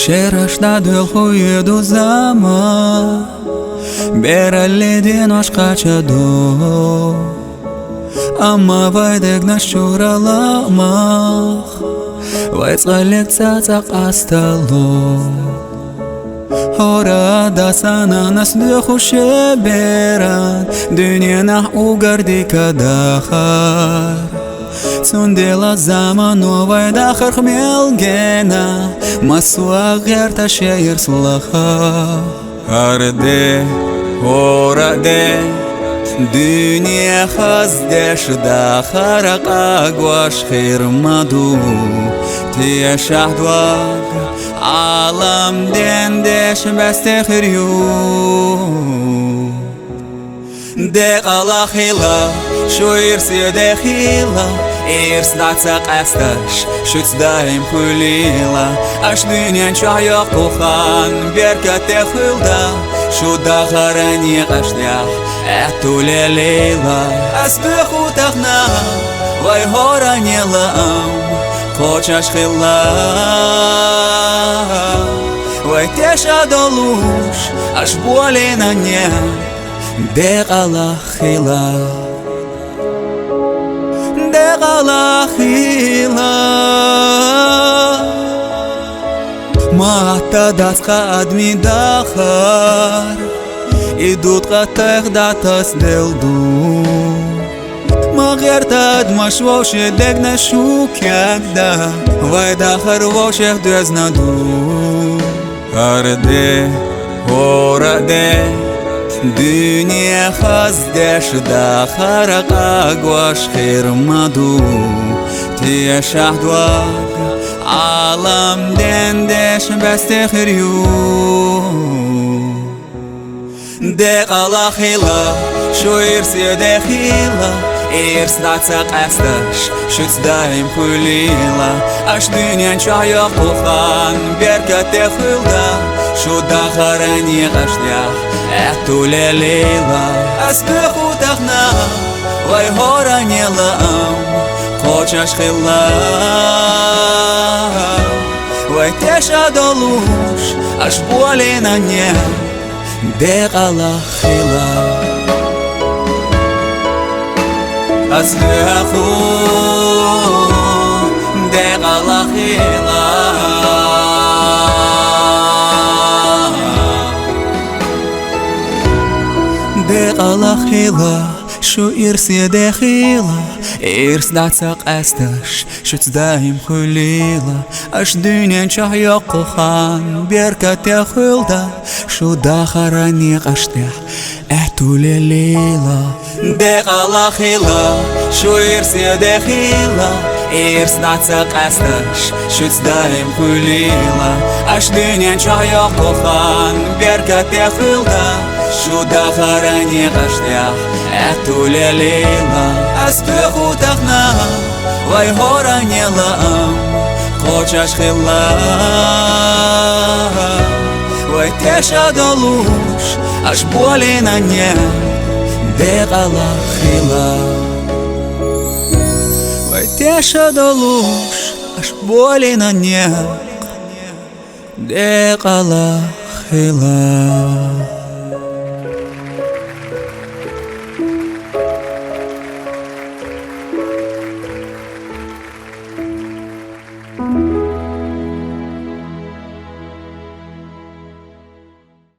Шерашта дөлхуеду зама Бералледен ашқачаду Ама вайдек нашчураламах Вайцалек цацақ астало Хорада сана наслы хуше беран Дүниенах угарди кадахар Сундела заману вайдахар хмелгена Масуақ ерта шеер слаха Арде, хораде Дүния хаздеш дахарак агуаш хирмаду Тия шахдваг Алам дендеш бәстехирю Дек алахила, шуирси дехила Ирс нацақ әсташ, шүцдайым хулила Аш дүнен чайық тухан, беркәте хулда Шуда харани қаштях, әттуле лейла Әсбі хутақна, вай хоранелам Хочаш хила Вай теша долуш, аш боли на не Дек алахила Дек алахила Мата дасқа адми дахар Идут қатайқ датас делду Мағертад машвоше дегна шукякда Вай дахар вошех дözнаду Арде, хораде Дүния хаздеш дахарак агуаш хирмаду Тия шахдваг Алам дендеш бәстехирю Дек алахила, шуирси дехила Ирс нацақ әсташ, шүцдайым хулила Аш дүнен чайық тухан, беркәте хулда Шуда харани қаштях, әттуле лейла Әсбі хутақна, вай хоранелам Хочаш хила Вай теша долуш, аш боли на не Дек алахила Азлеху Дек алахила Дек алахила Шу ирси дехила Ирс нацақ әсташ Шүцдайым хулила Аш дүнен чайық қухан Беркәте хулда Шуда харани қаштях әттуле лейла Дек алахила Шу ирси дехила Ирс нацақ әсташ Шүцдайым хулила Аш дүнен чайық қухан Беркәте хулда Шуда харани қаштях әттуле лейла Әсбі хутақна Вай хоранелам Хочаш хила Вай теша долуш Аш боли на не Дек алахила Вай теша долуш Аш боли на не Дек алахила